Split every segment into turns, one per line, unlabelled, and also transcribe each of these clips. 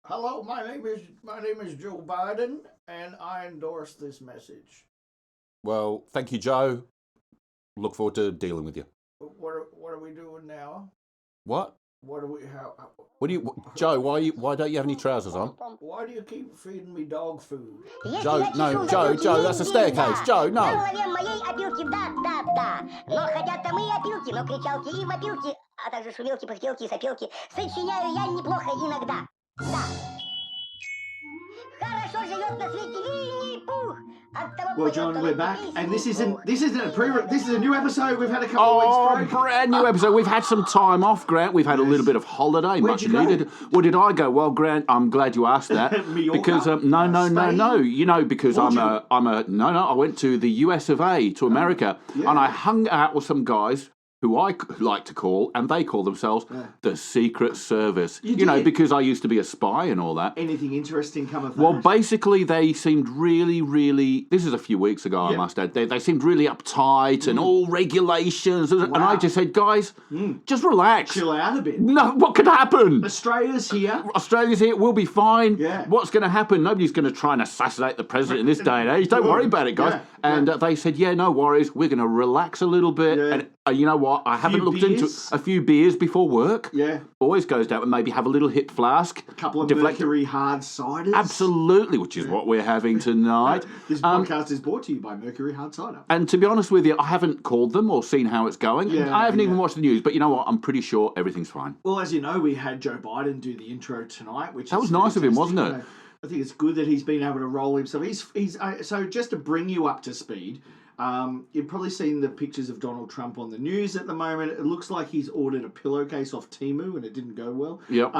Hello, my name is Joe Biden, and I endorse this message.
Well, thank you, Joe. Look forward to dealing with you.
What are we doing now?
What?
What do we how?
What do you, Joe? Why don't you have any trousers on?
Why do you keep feeding me dog food?
Joe, no, Joe, that's a staircase. Joe,
На
no.
голове моей опилки, да, да, да. Но хотят там и опилки, но кричалки и вопилки, а также шумелки, пыхтелки и сопелки. Сочиняю я неплохо иногда. Да. Хорошо живет на свете Винни-Пух.
Well, John, we're back, and this isn't a new episode. We've had a couple of
Oh,
weeks break.
brand new episode. We've had some time off, Grant. We've had a little bit of holiday,
Where'd
much
you go?
needed. Where did I go? Well, Grant, I'm glad you asked that.
Mallorca?
Because no. You know, because
Portugal?
I went to the US of A, to America,
yeah.
and I hung out with some guys who I like to call, and they call themselves the Secret Service. You know,
did?
because I used to be a spy and all that.
Anything interesting come of that?
Well, basically, they seemed really. This is a few weeks ago, I
Yep.
must add. They seemed really uptight and all regulations. And I just said, guys, just relax.
Chill out a bit.
No, what could happen?
Australia's here.
Australia's here. We'll be fine.
Yeah.
What's going to happen? Nobody's going to try and assassinate the president in this day and age. Don't worry about it, guys.
Yeah.
And they said, yeah, no worries. We're going to relax a little bit.
Yeah.
And you know what? I haven't looked into
beers.
a few beers before work.
Yeah.
Always goes down and maybe have a little hip flask.
A couple of
deflect-
Mercury hard ciders.
Absolutely, which is what we're having tonight.
This podcast is brought to you by Mercury Hard Cider.
And to be honest with you, I haven't called them or seen how it's going.
Yeah,
I haven't even
yeah.
watched the news, but you know what? I'm pretty sure everything's fine.
Well, as you know, we had Joe Biden do the intro tonight, which
That
is
was nice of him,
fantastic.
wasn't it?
I think it's good that he's been able to roll himself. He's so just to bring you up to speed. You've probably seen the pictures of Donald Trump on the news at the moment. It looks like he's ordered a pillowcase off Temu, and it didn't go well.
Yep.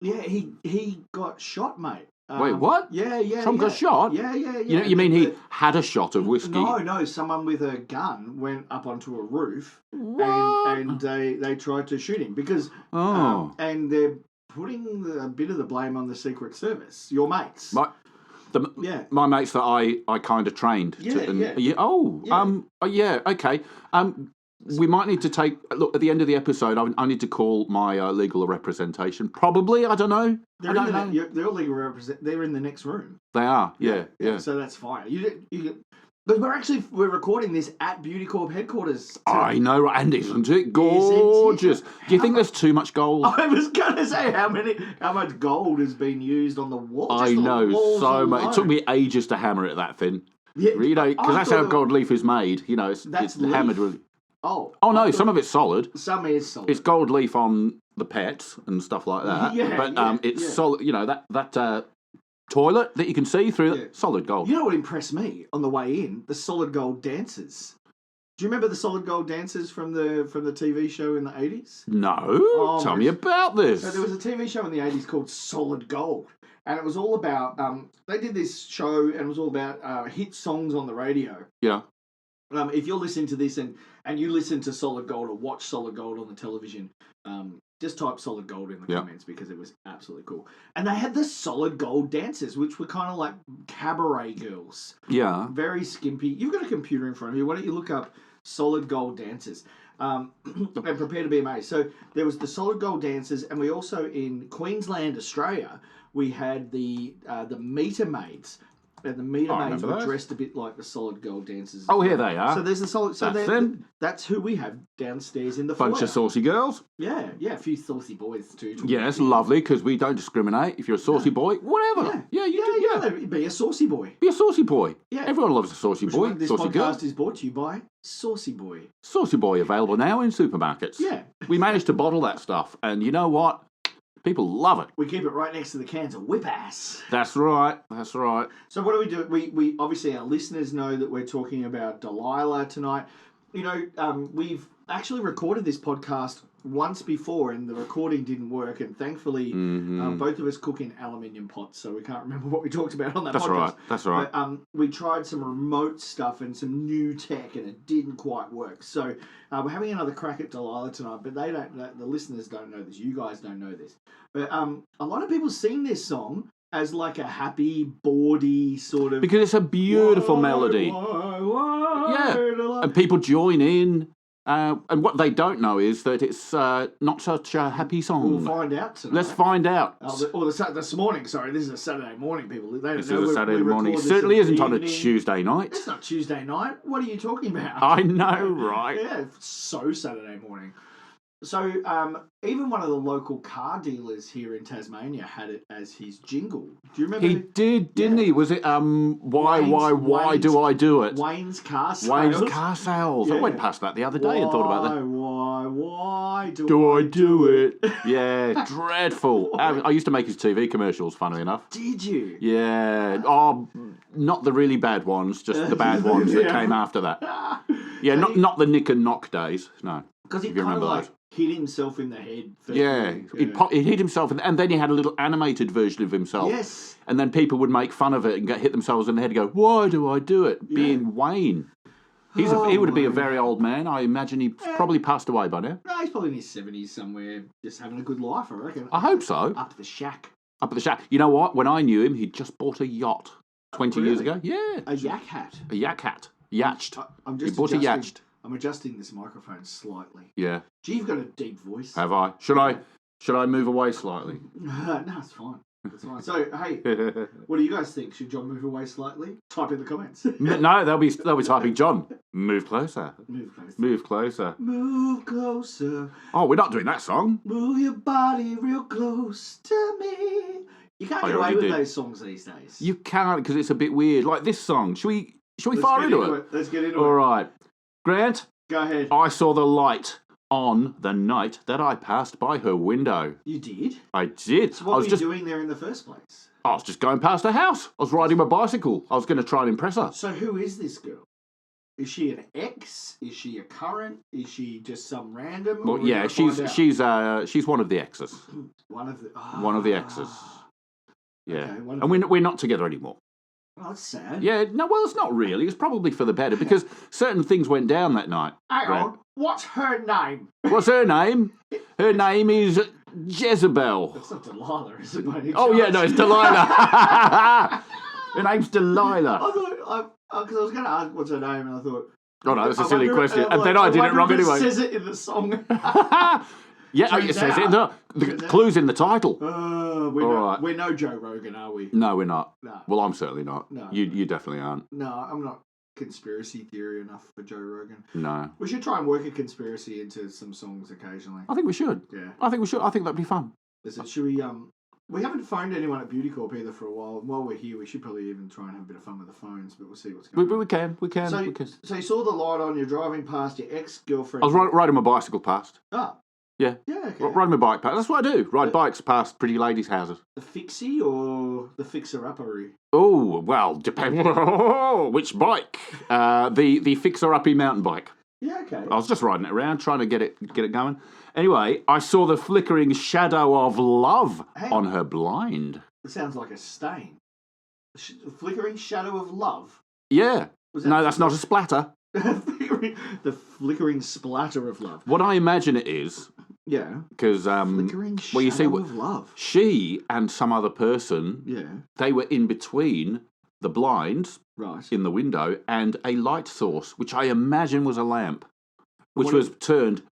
Yeah, he got shot, mate.
Wait, what?
Yeah.
Trump got shot?
Yeah.
You mean he had a shot of whiskey?
No. Someone with a gun went up onto a roof
What?
and they tried to shoot him because
Oh.
and they're putting a bit of the blame on the Secret Service. Your mates.
My mates that I kind of trained. Okay. We might need to take look at the end of the episode. I need to call my legal representation. Probably, I don't know.
They're all legal represent. They're in the next room.
They are. Yeah.
So that's fine. But we're recording this at Beauty Corp headquarters.
I know, right? And isn't it gorgeous? Do you think there's too much gold?
I was going to say how much gold has been used on the wall.
I know so much. It took me ages to hammer it that thin.
Yeah,
you know, because that's how gold leaf is made. You know, it's hammered. Really.
Oh
no, some of it's solid.
Some is solid.
It's gold leaf on the pets and stuff like that. It's solid. You know that toilet that you can see through solid gold.
You know what impressed me on the way in? The solid gold dancers. Do you remember the solid gold dancers from the TV show in the 80s?
No, tell me about this.
So there was a TV show in the 80s called Solid Gold, and it was all about they did this show and it was all about hit songs on the radio.
Yeah.
If you're listening to this and you listen to Solid Gold or watch Solid Gold on the television, just type Solid Gold in the comments because it was absolutely cool. And they had the Solid Gold dancers, which were kind of like cabaret girls.
Yeah.
Very skimpy. You've got a computer in front of you. Why don't you look up Solid Gold dancers? And prepare to be amazed. So there was the Solid Gold dancers, and we also, in Queensland, Australia, we had the meter maids. And the meter maids were dressed a bit like the Solid Gold dancers.
Oh, here they are.
So there's the solid. So
that's them.
That's who we have downstairs in the
bunch
foyer.
of saucy girls.
Yeah, a few saucy boys too.
Yes, lovely, because we don't discriminate. If you're a saucy boy, whatever.
Be a saucy boy.
Be a saucy boy.
Yeah,
everyone loves a saucy boy.
This
saucy
podcast
girl.
is brought to you by Saucy Boy.
Saucy Boy available now in supermarkets.
Yeah,
we managed to bottle that stuff, and you know what? People love it.
We keep it right next to the cans of whip ass.
That's right.
So what do we do? We obviously, our listeners know that we're talking about Delilah tonight. You know, we've actually recorded this podcast once before and the recording didn't work, and thankfully both of us cook in aluminium pots, so we can't remember what we talked about on that podcast.
That's right.
But, we tried some remote stuff and some new tech and it didn't quite work. So we're having another crack at Delilah tonight, but the listeners don't know this. You guys don't know this. But a lot of people sing this song as like a happy, bawdy sort of...
Because it's a beautiful melody.
Delilah.
And people join in. And what they don't know is that it's not such a happy song.
We'll find out tonight.
Let's find out.
This morning, sorry. This is a Saturday morning, people. They don't
This
know
is a Saturday morning. It
this
certainly
in
isn't
the
on a
evening.
Tuesday night.
It's not Tuesday night. What are you talking about?
I know, right?
Yeah, it's so Saturday morning. So even one of the local car dealers here in Tasmania had it as his jingle. Do you remember?
He did, didn't he? Was it why do I do it?
Wayne's Car Sales.
Wayne's Car Sales. I went past that the other day and thought about that.
Why
do I do it? Yeah, dreadful. I used to make his TV commercials, funnily enough.
Did you?
Yeah. Oh, not the really bad ones, just the bad ones that came after that. Yeah,
So
not the Nick and Knock days, no.
Because he
If you
kind of
remember
like
those.
hit himself in the head.
Yeah, he hit himself, and then he had a little animated version of himself.
Yes.
And then people would make fun of it and hit themselves in the head and go, why do I do it?
Yeah.
Being Wayne. He would be a very old man. I imagine he probably passed away by now.
No, he's probably in his 70s somewhere, just having a good life, I reckon.
I hope so.
Up the shack.
Up at the shack. You know what? When I knew him, he'd just bought a yacht 20 years ago. Yeah.
A yak hat.
A yak hat. Yacht.
I'm
He
just
bought a yacht.
I'm adjusting this microphone slightly.
Yeah.
Gee, you've got a deep voice.
Have I? Should I move away slightly?
No, it's fine. It's fine. So, hey, what do you guys think? Should John move away slightly? Type in the comments.
No, they'll be typing, John, move closer.
Move closer.
Move closer.
Move closer.
Oh, we're not doing that song.
Move your body real close to me. You can't get away with those songs these days.
You can't, because it's a bit weird. Like this song. Should we
Let's
fire
get
into it?
Let's get into
All
it.
right. Grant,
Go ahead.
I saw the light on the night that I passed by her window.
You did?
I did.
So what were you doing there in the first place?
I was just going past her house. I was riding my bicycle. I was going to try and impress her.
So who is this girl? Is she an ex? Is she a current? Is she just some random?
Well, yeah, she's one of the exes.
One of the
One of the exes. Yeah,
Okay,
and we're not together anymore.
Oh, that's sad.
Yeah, no, well, it's not really. It's probably for the better because certain things went down that night.
Hang on. What's her name?
What's her name? Her name is Jezebel.
That's not Delilah, is it? By any
Oh, yeah,
chance?
no, it's Delilah. Her name's Delilah.
I thought, because I was going to ask what's her name, and I thought,
Oh, no, it's a
I
silly
wonder-
question.
like,
And then I did it
wonder
wrong
if
anyway.
It says it in the song.
Yeah, it
Turns
says it in the clues in the title.
We're no Joe Rogan, are we?
No, we're not.
No.
Well, I'm certainly not.
No.
You definitely aren't.
No, I'm not conspiracy theory enough for Joe Rogan.
No.
We should try and work a conspiracy into some songs occasionally.
I think we should.
Yeah.
I think we should. I think that'd be fun.
Should we haven't phoned anyone at Beauty Corp either for a while. And while we're here, we should probably even try and have a bit of fun with the phones, but we'll see what's going on.
We can.
So you saw the light on, you're driving past your ex-girlfriend.
I was riding my bicycle past.
Oh.
Yeah.
Yeah, okay.
Riding my bike past. That's what I do. Ride bikes past pretty ladies' houses.
The fixie or the fixer-uppery?
Oh, well, depends. Which bike? The fixer-uppy mountain bike.
Yeah, okay.
I was just riding it around, trying to get it going. Anyway, I saw the flickering shadow of love on her blind.
It sounds like a stain. Flickering shadow of love?
Yeah. No, that's not a splatter.
The flickering splatter of love.
What I imagine it is,
Yeah.
because
Flickering shadow
you see,
of love.
she and some other person,
Yeah.
they were in between the blinds
Right.
in the window and a light source, which I imagine was a lamp, which was turned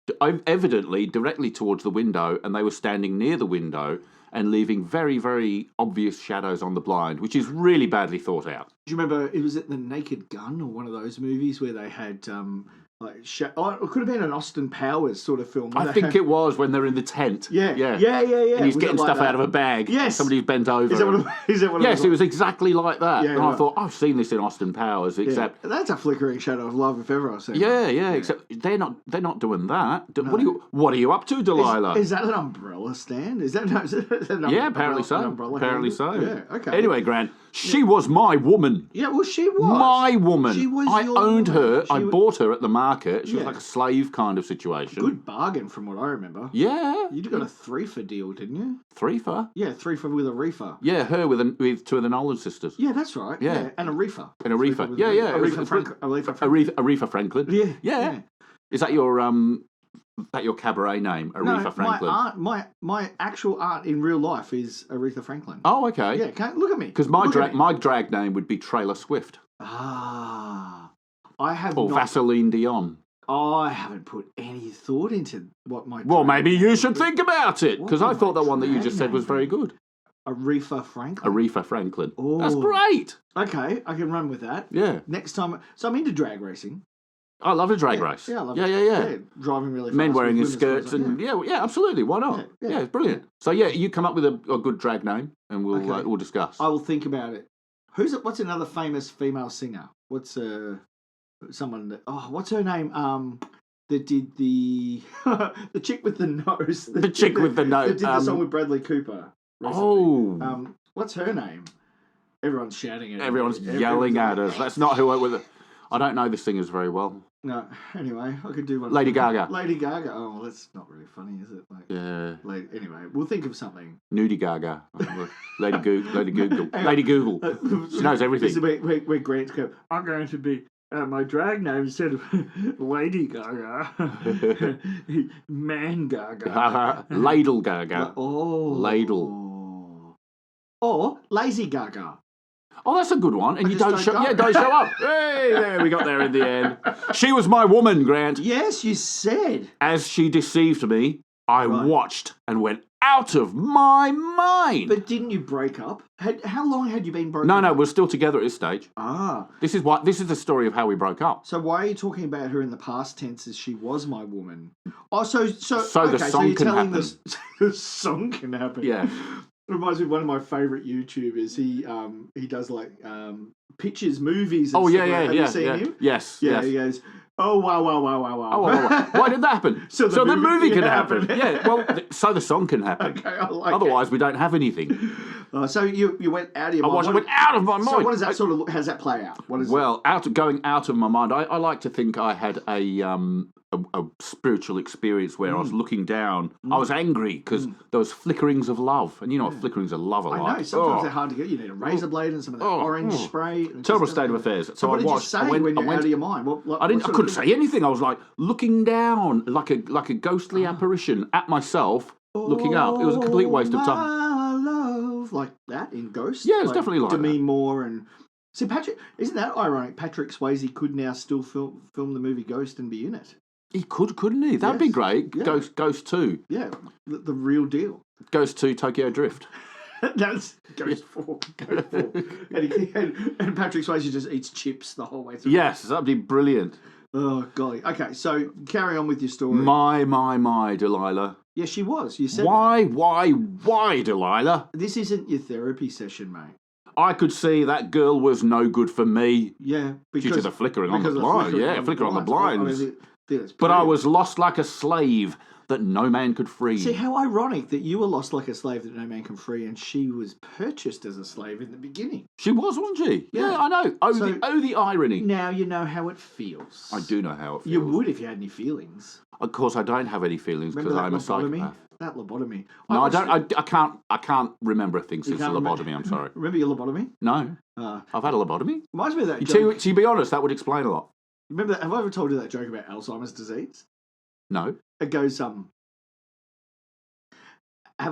evidently directly towards the window, and they were standing near the window and leaving very, very obvious shadows on the blind, which is really badly thought out.
Do you remember, it was at The Naked Gun or one of those movies where they had, it could have been an Austin Powers sort of film.
I think it was when they're in the tent.
Yeah.
Yeah.
And
he's getting stuff out of a bag.
Yes.
Somebody's bent over.
Is that one of
Yes,
those?
it was exactly like that.
Yeah,
And I
right.
thought, I've seen this in Austin Powers, except...
Yeah. That's a flickering shadow of love if ever I've seen
Yeah, except they're not doing that. What are you up to, Delilah?
Is that an umbrella stand? Is that
Yeah, apparently so. Apparently so.
Yeah, okay.
Anyway, Gran, she was my woman.
Yeah, well, she was.
My woman.
She was
I
your
owned
woman.
her. I bought her at the market. She was
Yeah.
like a slave kind of situation.
Good bargain from what I remember.
Yeah.
You got a 3-for deal, didn't you?
3-for?
Yeah, 3-for with a reefer.
Yeah, her with two of the Nolan sisters.
Yeah, that's right.
Yeah.
And a reefer.
And a reefer.
With
Yeah.
Aretha Franklin.
Aretha Franklin.
Yeah.
Yeah. Is that your cabaret name, Aretha
No,
Franklin?
my actual aunt in real life is Aretha Franklin.
Oh, okay.
Yeah, can't look at me.
Because my drag name would be Trailer Swift.
I have
Or
not.
Vaseline Dion.
I haven't put any thought into what my.
Well,
drag
maybe you
name
should
would be.
think about it,
What
because I
would
thought
my
that one that you
drag
just said was
name
very
be?
good.
Aretha Franklin.
Aretha Franklin.
Oh.
That's great.
Okay, I can run with that.
Yeah.
Next time, so I'm into drag racing.
I love a drag
Yeah,
race.
yeah, I love
yeah,
it.
yeah, yeah.
Driving really fast.
Men wearing
with
his
women's
skirts
clothes on,
and yeah, absolutely. Why not?
Yeah,
it's brilliant. So yeah, you come up with a good drag name, and we'll discuss.
I will think about it. What's another famous female singer? What's someone that, what's her name? That did the the chick with the nose.
The chick with the nose.
That did the song with Bradley Cooper recently.
Oh.
What's her name? Everyone's shouting at her.
Everyone's yelling at us. That's not who I with. I don't know the singers very well.
No. Anyway, I could do one.
Lady Gaga.
Lady Gaga. Oh, well, that's not really funny, is it? Like,
Yeah.
Anyway, we'll think of something.
Nudie Gaga. Lady Google. Lady Google. She knows everything.
This is where Grant's go, I'm going to be my drag name instead of Lady Gaga. Man Gaga.
Ladle Gaga.
Oh.
Ladle.
Or Lazy Gaga.
Oh, that's a good one. And
I
you
just
don't show.
don't go.
Yeah, don't show up. Hey, there we got there in the end. She was my woman, Grant.
Yes, you said.
As she deceived me, I watched and went out of my mind.
But didn't you break up? How long had you been broken
No,
up?
we're still together at this stage.
Ah.
This is the story of how we broke up.
So why are you talking about her in the past tense as she was my woman? Oh, so
the
okay,
song
so you're
can
telling
happen.
the song can happen.
Yeah.
It reminds me of one of my favourite YouTubers. He does like pictures, movies. And
Oh,
stuff
yeah,
like that.
yeah,
Have you seen him?
Yes,
Yeah,
yes.
he goes, oh, wow.
Oh, why did that happen?
So the movie
can
can
happen.
happen.
Yeah, well, so the song can happen.
Okay, I like
Otherwise, we don't have anything.
it. So you went out of your mind.
I went out of my mind.
So what does that how does that play out? What is
Well, going out of my mind, I like to think I had a spiritual experience where I was looking down. I was angry because there was flickerings of love. And you know what flickerings of love are
I
like.
know, sometimes they're hard to get. You need a razor blade and some of that orange spray. And
Terrible
just-
state of affairs.
So what did you say when you're out of your mind?
I couldn't say anything. I was like looking down, like a ghostly apparition at myself, looking up. It was a complete waste of time.
My love, like that in Ghost.
Yeah, it's definitely like
Demi
that.
Moore and see Patrick. Isn't that ironic? Patrick Swayze could now still film the movie Ghost and be in it.
He couldn't he? That'd be
Yes.
great.
Yeah.
Ghost 2.
Yeah, the real deal.
Ghost 2 Tokyo Drift.
That's Ghost 4. Ghost 4. and Patrick Swayze just eats chips the whole way through.
Yes, that'd be brilliant.
Oh, golly. Okay, so carry on with your story.
My, Delilah.
Yeah, she was. You said
Why, Delilah?
this isn't your therapy session, mate.
I could see that girl was no good for me.
Yeah,
Due to the flickering on the
because of
blind.
flickering
Yeah, flicker on the blinds.
I mean, that's
But I
brilliant.
was lost like a slave that no man could free.
See, how ironic that you were lost like a slave that no man can free, and she was purchased as a slave in the beginning.
She was, wasn't she?
Yeah.
Yeah, I know.
So-
The irony.
Now you know how it feels.
I do know how it feels.
You would if you had any feelings.
Of course, I don't have any feelings because
Remember that
I'm a
lobotomy?
psychopath.
That lobotomy.
No, I
watched
don't. I can't remember a thing
You
since the
can't remember-
lobotomy. I'm sorry.
Remember your lobotomy?
No,
Uh,
I've had a lobotomy.
reminds me of that joke.
To be honest, that would explain a lot.
Remember that? Have I ever told you that joke about Alzheimer's disease?
No.
It goes, have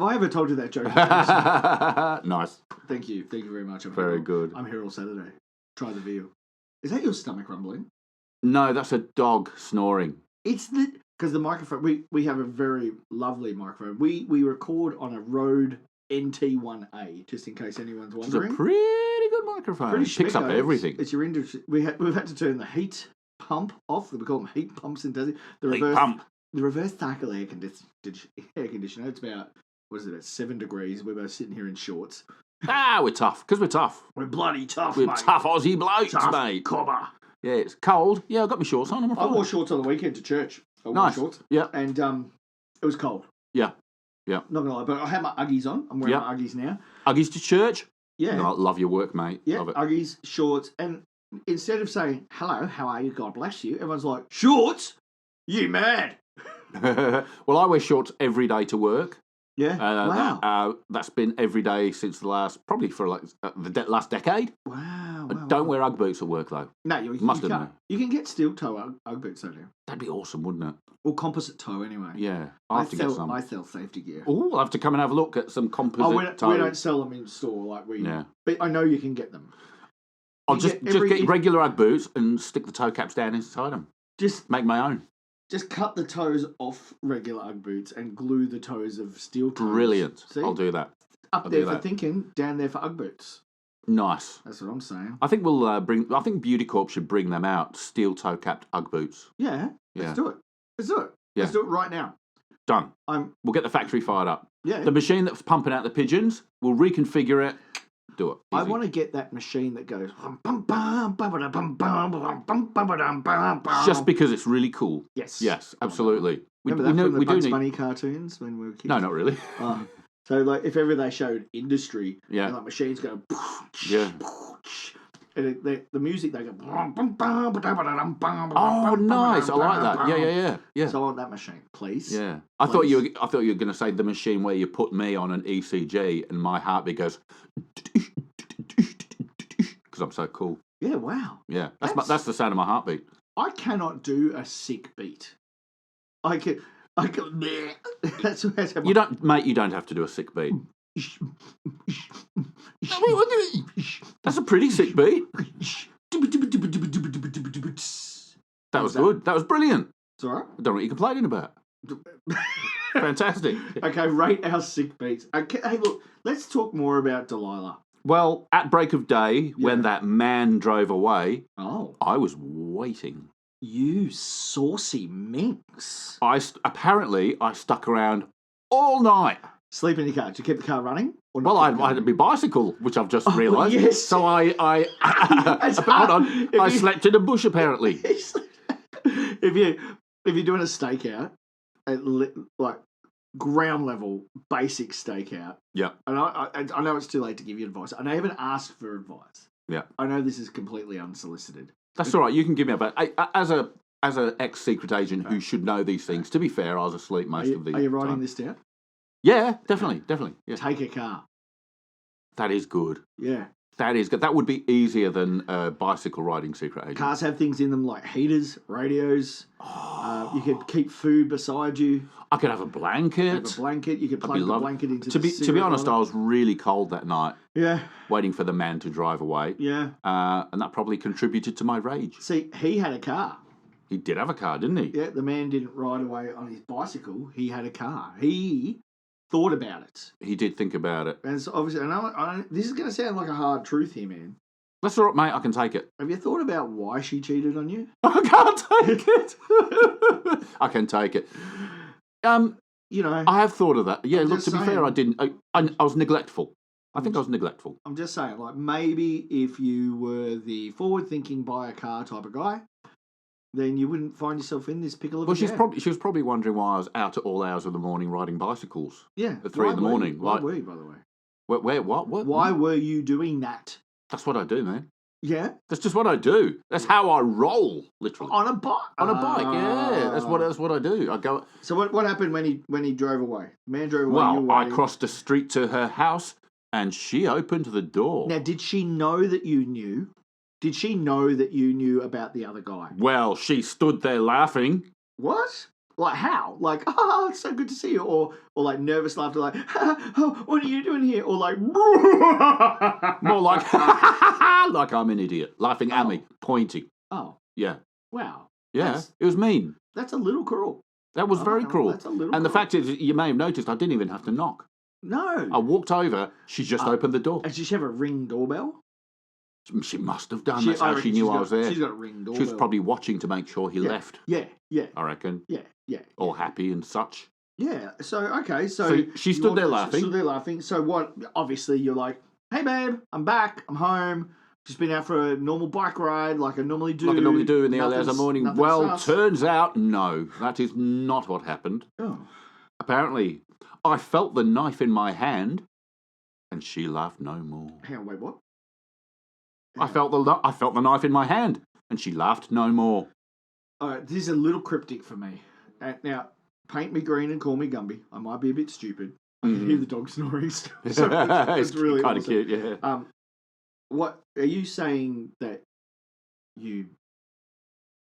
I ever told you that joke? about
Nice.
Thank you very much.
Very good.
I'm here all Saturday. Try the veal. Is that your stomach rumbling?
No, that's a dog snoring.
It's because the microphone. We have a very lovely microphone. We record on a Rode NT1A, just in case anyone's
It's a
wondering.
pretty good microphone.
Pretty
It picks up
schmicko.
everything.
It's your industry. We've had to turn the heat pump off. We call them heat pumps in Tassie. The
Heat
reverse
pump.
The reverse cycle air conditioner. It's about at 7 degrees. We're both sitting here in shorts.
We're tough because we're tough.
We're bloody tough,
We're
mate.
tough Aussie blokes,
Tough
mate.
cobber.
Yeah, it's cold. Yeah, I've got my shorts on. I'm
I wore shorts on the weekend to church. I wore
Nice.
shorts.
Yeah.
And it was cold.
Yeah.
Not gonna lie, but I had my Uggies on. I'm wearing
Yeah.
my Uggies now.
Uggies to church.
Yeah.
No, I love your work, mate.
Yeah.
Love it.
Uggies, shorts, and instead of saying hello, how are you? God bless you. Everyone's like, shorts? You mad?
Well, I wear shorts every day to work.
Yeah. Wow.
That's been every day since probably for like last decade.
Wow.
I don't wear Ugg boots at work though.
No, you
Must
can't.
admit.
You can get steel toe Ugg boots, don't you?
That'd be awesome, wouldn't it?
Or composite toe, anyway.
Yeah, I'll have to get some.
I sell safety gear.
Oh, I'll have to come and have a look at some composite
we
toe.
don't sell them in store like we.
Yeah.
But I know you can get them.
I'll
You
just
get
get regular Ugg boots and stick the toe caps down inside them.
Just
Make my own.
Just cut the toes off regular Ugg boots and glue the toes of steel toes.
Brilliant.
See?
I'll do that.
Up
I'll
there
do
for
that.
thinking, down there for Ugg boots.
Nice.
That's what I'm saying.
I think we'll I think Beauty Corp should bring them out. Steel toe capped Ugg boots.
Yeah.
Yeah.
Let's do it. Let's do it.
Yeah.
Let's do it right now.
Done.
I'm.
We'll get the factory fired up.
Yeah.
The machine that's pumping out the pigeons, we'll reconfigure it. Do it.
I
Easy.
want to get that machine that goes.
Just because it's really cool.
Yes.
Yes, absolutely.
Remember that from the Bugs Bunny cartoons when we were kids?
No, not really.
So, like, if ever they showed industry,
Yeah.
and, like, machines go,
Yeah.
and the music they go,
Oh, nice! I like that. Yeah.
So I want that machine, please.
Yeah. I thought you were going to say the machine where you put me on an ECG and my heartbeat goes because I'm so cool.
Yeah. Wow.
Yeah. That's the sound of my heartbeat.
I cannot do a sick beat. I can. That's how
You don't, mate. You don't have to do a sick beat. That's a pretty sick beat. That was good. That was brilliant.
It's all right.
I don't know what you're complaining about. Fantastic.
Okay, rate our sick beats. Okay, hey, look, let's talk more about Delilah.
Well, at break of day, when
Yeah.
that man drove away,
Oh,
I was waiting.
you saucy minx.
Apparently I stuck around all night.
Sleep in your car. Did you keep the car running? Or
Well,
not
I
keep it
had
running?
my bicycle, which I've just
Oh,
realised.
yes.
So I
That's
hold
hard.
on.
If
I
you-
slept in a bush apparently.
if you're doing a stakeout, like ground level basic stakeout,
Yeah.
and I know it's too late to give you advice, and I haven't asked for advice.
Yeah.
I know this is completely unsolicited.
That's all right. You can give me a bit. As a ex-secret agent who should know these things, to be fair, I was asleep most of the
Are you writing
time.
this down?
Yeah, definitely. Yeah.
Take a car.
That is good.
Yeah.
That is good. That would be easier than bicycle riding secret agent.
Cars have things in them like heaters, radios. You could keep food beside you.
I could have a blanket.
Have a blanket. You could plug the blanket into
To be honest, I was really cold that night,
Yeah.
waiting for the man to drive away.
Yeah.
And that probably contributed to my rage.
See, he had a car.
He did have a car, didn't he?
Yeah, the man didn't ride away on his bicycle. He had a car. He thought about it.
He did think about it.
And so obviously, this is going to sound like a hard truth here, man.
That's all right, mate. I can take it.
Have you thought about why she cheated on you?
I can't take it. I can take it.
You know,
I have thought of that. Yeah,
I'm
look,
just
to be fair,
saying.
I didn't. I was neglectful. I think I was neglectful.
I'm just saying, like, maybe if you were the forward-thinking buy a car type of guy, then you wouldn't find yourself in this pickle of
Well,
a jam.
she was probably wondering why I was out at all hours of the morning riding bicycles.
Yeah.
at 3 in the morning,
Why
like-
were you, by the way?
Where what?
Why were you doing that?
That's what I do, man.
Yeah.
That's just what I do. That's how I roll, literally.
On a bike.
On a bike, yeah. That's what I do. I go.
So what happened when he drove away? Man drove away. you
Well,
were
I
waiting.
crossed the street to her house, and she opened the door.
Now, did she know that you knew? Did she know that you knew about the other guy?
Well, she stood there laughing.
What? Like how? Like, oh, it's so good to see you, or like nervous laughter, like, oh, what are you doing here? Or like,
More like, like I'm an idiot, laughing at me, pointing.
oh,
Yeah,
wow,
yeah. It was mean.
that's a little cruel.
That was very
Oh,
cruel.
that's a little
And the
cruel.
fact is, you may have noticed, I didn't even have to knock.
No.
I walked over. She just opened the door.
Did she have a ring doorbell?
She must have done. That's how she knew I was there.
She's got a ring doorbell.
She was probably watching to make sure he
Yeah.
left.
Yeah,
I reckon,
yeah.
all happy and such.
Yeah. So okay. So
So she stood there laughing.
Stood there laughing. So what? Obviously, you're like, "Hey, babe, I'm back. I'm home. Just been out for a normal bike ride, like I normally do.
Like I normally do in the early hours of the morning.
Nothing
Well,
sus."
turns out, no, that is not what happened.
Oh.
Apparently, I felt the knife in my hand, and she laughed no more.
Hang on. Wait. What?
I felt the knife in my hand, and she laughed no more.
All right. This is a little cryptic for me. Now, paint me green and call me Gumby. I might be a bit stupid. I can hear the dog snoring. So
it's
it's really
kind of
awesome.
cute, yeah.
What are you saying that you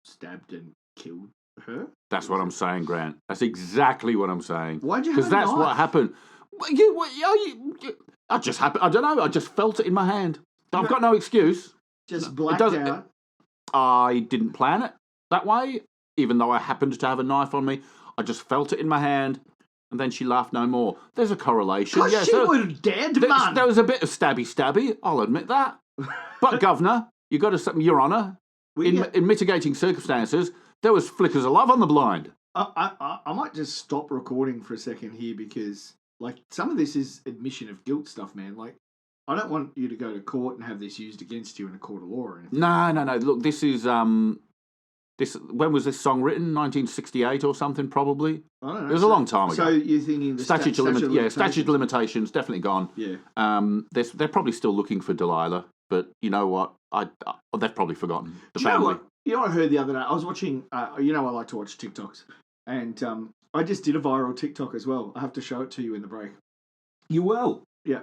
stabbed and killed her?
That's what I'm saying, Grant. That's exactly what I'm saying.
Why'd you have
Because
a
that's what
knife?
happened. I just happened. I don't know. I just felt it in my hand. I've got no excuse.
Just
It
blacked
doesn't-
out.
I didn't plan it that way. even though I happened to have a knife on me. I just felt it in my hand, and then she laughed no more. There's a correlation.
Because she was dead, man.
There was a bit of stabby, I'll admit that. But, Governor, you got to, Your Honour, in mitigating circumstances, there was flickers of love on the blind.
I might just stop recording for a second here because, like, some of this is admission of guilt stuff, man. Like, I don't want you to go to court and have this used against you in a court of law or anything.
No. Look, this is when was this song written? 1968 or something, probably.
I don't know.
It was a long time ago.
So you're thinking the statute
of limitations definitely gone.
Yeah.
They're probably still looking for Delilah, but you know what? They've probably forgotten the
family.
family.
What I heard the other day? I was watching. I like to watch TikToks, and I just did a viral TikTok as well. I have to show it to you in the break.
You will.
Yeah.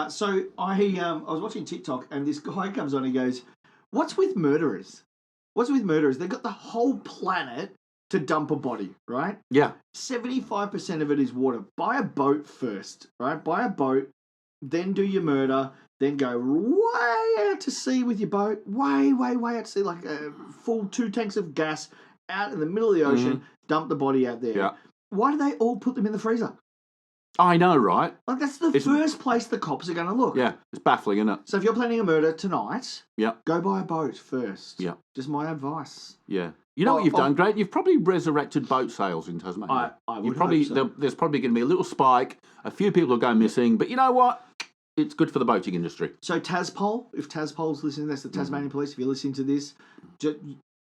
So I was watching TikTok, and this guy comes on and goes, "What's with murderers? What's with murderers? They've got the whole planet to dump a body, right?
Yeah.
75% of it is water. Buy a boat first, right? Buy a boat, then do your murder, then go way out to sea with your boat, way out to sea, like full 2 tanks of gas out in the middle of the ocean, dump the body out there.
Yeah.
Why do they all put them in the freezer?
I know, right?
Like, that's the first place the cops are going to look.
Yeah, it's baffling, isn't it?
So if you're planning a murder tonight,
yeah,
go buy a boat first.
Yeah.
Just my advice.
Yeah. You know what you've done, great? You've probably resurrected boat sales in Tasmania.
I would hope so.
There's probably going to be a little spike. A few people will go missing, but you know what? It's good for the boating industry.
So Taspol, if Taspol's listening, that's the Tasmanian Police. If you're listening to this, just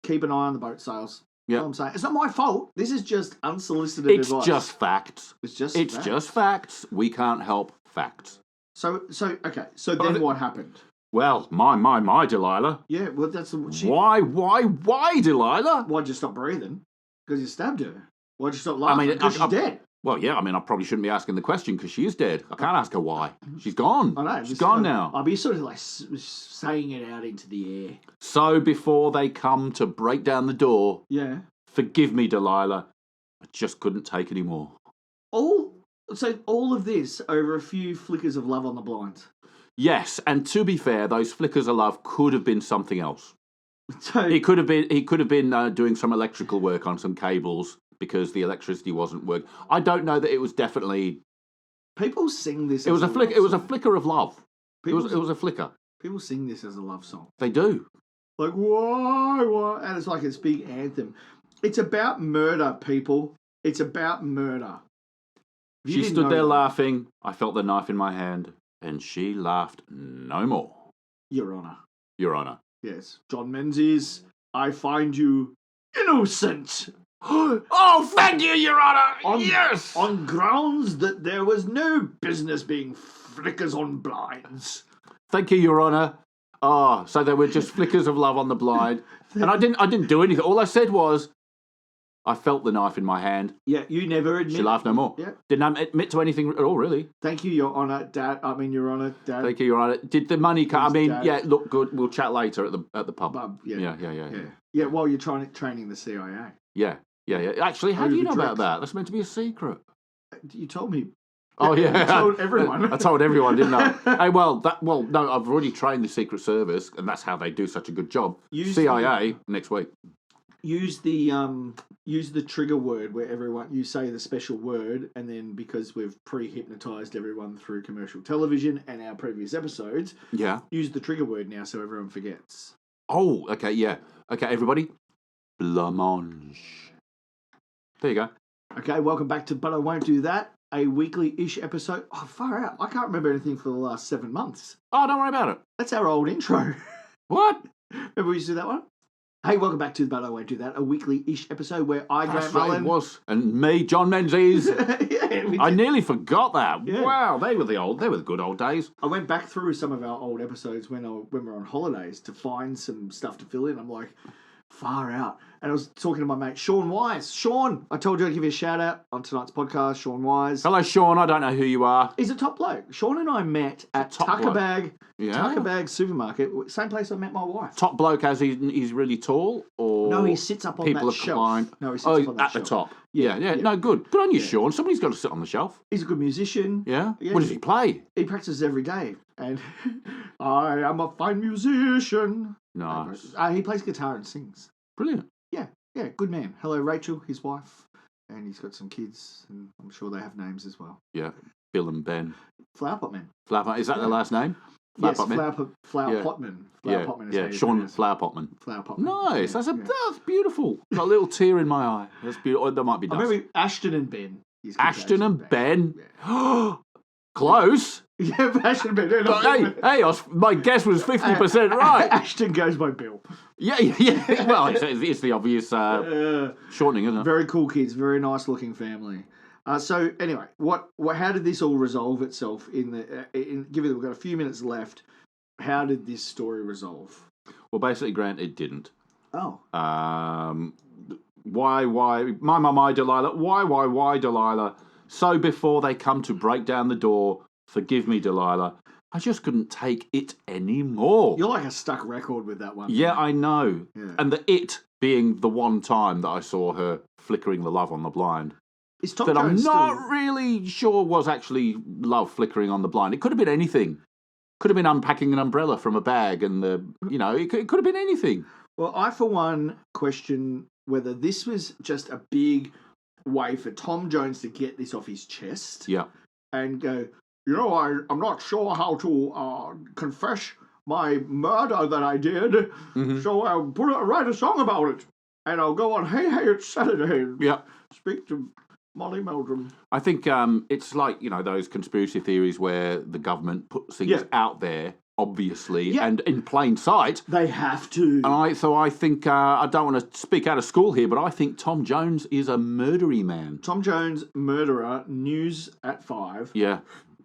keep an eye on the boat sales.
Yeah,
I'm saying it's not my fault. This is just unsolicited
advice.
It's
just facts.
It's
just facts. We can't help facts.
So okay. So then what happened?
Well, my Delilah.
Yeah, well that's
Why Delilah?
Why'd you stop breathing? Because you stabbed her. Why'd you stop laughing? Because she's dead.
Well, yeah, I probably shouldn't be asking the question because she is dead. I can't ask her why. She's gone.
I know.
She's gone now.
I'll be sort of like saying it out into the air.
So before they come to break down the door,
yeah,
forgive me, Delilah. I just couldn't take any more.
All of this over a few flickers of love on the blind.
Yes, and to be fair, those flickers of love could have been something else.
So
he could have been doing some electrical work on some cables because the electricity wasn't working. I don't know that it was definitely.
People sing this.
It was a flicker. It was a flicker of love. It was a flicker.
People sing this as a love song.
They do.
Like why, and it's like this big anthem. It's about murder, people. It's about murder.
She stood there laughing. I felt the knife in my hand, and she laughed no more.
Your Honour.
Your Honour.
Yes. John Menzies, I find you innocent.
Oh, thank you, Your Honour. Yes.
On grounds that there was no business being flickers on blinds.
Thank you, Your Honour. Oh, so there were just flickers of love on the blind, and I didn't do anything. All I said was, I felt the knife in my hand.
Yeah, you never admit.
She laughed no more.
Yeah.
Didn't admit to anything at all, really.
Thank you, Your Honour, Dad. Your Honour, Dad.
Thank you, Your Honour. Did the money come?
Dad.
Yeah, look good. We'll chat later at the pub.
Yeah. Yeah, while you're training the CIA.
Yeah. Actually, how do you know about that? That's meant to be a secret.
You told me.
Oh, yeah.
I told everyone.
I told everyone, didn't I? Hey, no, I've already trained the Secret Service, and that's how they do such a good job. CIA next week.
Use the trigger word where you say the special word, and then because we've pre-hypnotized everyone through commercial television and our previous episodes, use the trigger word now so everyone forgets.
Oh, okay, yeah. Okay, everybody. Blancmange. There you go.
Okay, welcome back to But I Won't Do That, a weekly-ish episode. Oh, far out. I can't remember anything for the last 7 months.
Oh, don't worry about it.
That's our old intro.
What?
Remember we used to do that one? Hey, welcome back to But I Won't Do That, a weekly-ish episode where Grant Mullen...
It was. And me, John Menzies.
Yeah,
I nearly forgot that.
Yeah.
Wow, they were the good old days.
I went back through some of our old episodes when we were on holidays to find some stuff to fill in. I'm like, far out. And I was talking to my mate, Sean Wise. Sean, I told you I'd give you a shout out on tonight's podcast, Sean Wise.
Hello, Sean. I don't know who you are.
He's a top bloke. Sean and I met at Tucker Bag Supermarket, same place I met my wife.
Top bloke as he's really tall? Or
no, he sits up on that shelf. No, he sits up on that shelf.
At the top. Yeah. No, good. Good on you, Sean. Somebody's got to sit on the shelf.
He's a good musician.
Yeah? What does he play?
He practices every day. And I am a fine musician.
Nice.
He plays guitar and sings.
Brilliant.
Yeah. Yeah, good man. Hello, Rachel, his wife, and he's got some kids, and I'm sure they have names as well.
Yeah, Bill and Ben.
Flower Potman.
Is that the last name?
Yes,
Potman?
Flower
Yeah.
Potman.
Yeah,
Potman is
yeah.
how you
Sean
pronounce it.
Flower Potman.
Flower Potman.
Nice.
Yeah,
That's beautiful. Got a little tear in my eye. That's beautiful. Oh, that might be
I
dust.
remember Ashton and Ben. His kids
Ashton and Ben.
Yeah.
Close.
Yeah, Ashton and Ben. No,
But, hey, my guess was 50% right.
Ashton goes by Bill.
Yeah. Well, it's the obvious shortening, isn't it?
Very cool kids. Very nice looking family. So anyway, how did this all resolve itself? Given that we've got a few minutes left, how did this story resolve?
Well, basically, Grant, it didn't.
Oh.
Why, my Delilah, why, Delilah? So before they come to break down the door, forgive me, Delilah, I just couldn't take it anymore.
You're like a stuck record with that one.
Yeah, I know.
Yeah.
And the it being the one time that I saw her flickering the love on the blind.
Is Tom
that
Jones
I'm not
still...
really sure was actually love flickering on the blind. It could have been anything. Could have been unpacking an umbrella from a bag and it could have been anything.
Well, I, for one, question whether this was just a big way for Tom Jones to get this off his chest.
Yeah.
And go, I'm not sure how to confess my murder that I did, so I'll write a song about it. And I'll go on, hey, it's Saturday. And speak to Molly Meldrum.
I think it's like, those conspiracy theories where the government puts things out there, obviously, and in plain sight.
They have to.
And I think, I don't want to speak out of school here, but I think Tom Jones is a murdery man.
Tom Jones, murderer, news at 5.
Yeah.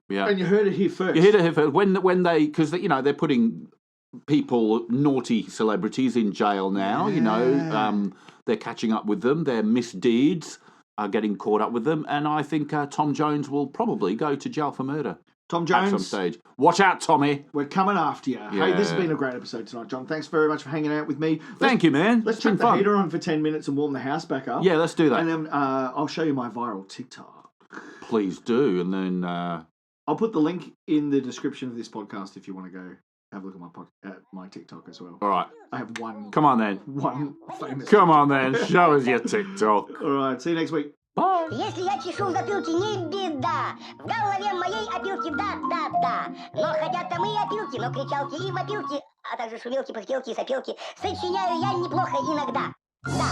And you heard it here first.
You heard it here first. When they, because, they're putting people, naughty celebrities in jail now, they're catching up with them, their misdeeds are getting caught up with them, and I think Tom Jones will probably go to jail for murder.
Tom Jones.
At some stage. Watch out, Tommy.
We're coming after you.
Yeah.
Hey, this has been a great episode tonight, John. Thanks very much for hanging out with me.
Thank you, man.
Let's chuck the heater on for 10 minutes and warm the house back up.
Yeah, let's do that.
And then I'll show you my viral TikTok.
Please do, and then...
I'll put the link in the description of this podcast if you want to go have a look at my TikTok as well.
All right.
I have one.
Come on, then.
One famous.
Come on, then. Show us your TikTok.
All right. See you next week.
Bye.
Если я чешу в затылке, не беда. В голове моей опилки, да. Но хотят там и опилки, но кричалки и вопилки, а также шумелки, пыхтелки и сопелки сочиняю я неплохо иногда. Да.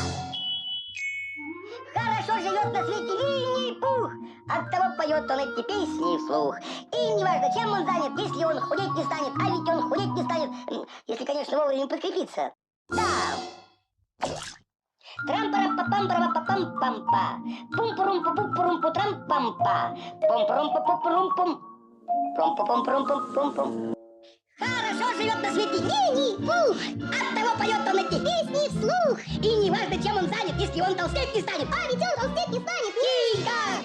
Хорошо живет на свете Винни-Пух, оттого поет он эти песни вслух. И неважно, чем он занят, если он худеть не станет, а ведь он худеть не станет, если, конечно, вовремя подкрепиться. Да. Трам-парам-па-пам-парам-па-пам-пам-па. Пум-пурум-пу-пум-пурум-пу-трам-пам-па. Пум-пурум-пу-пу-пурум-пум. Пум-пум-пум-пум-пум-пум. Хорошо живет на свете Винни-Пух, оттого поет он эти песни вслух. И неважно, чем он занят, если он толстеть не станет, а ведь он толстеть не станет. Ника!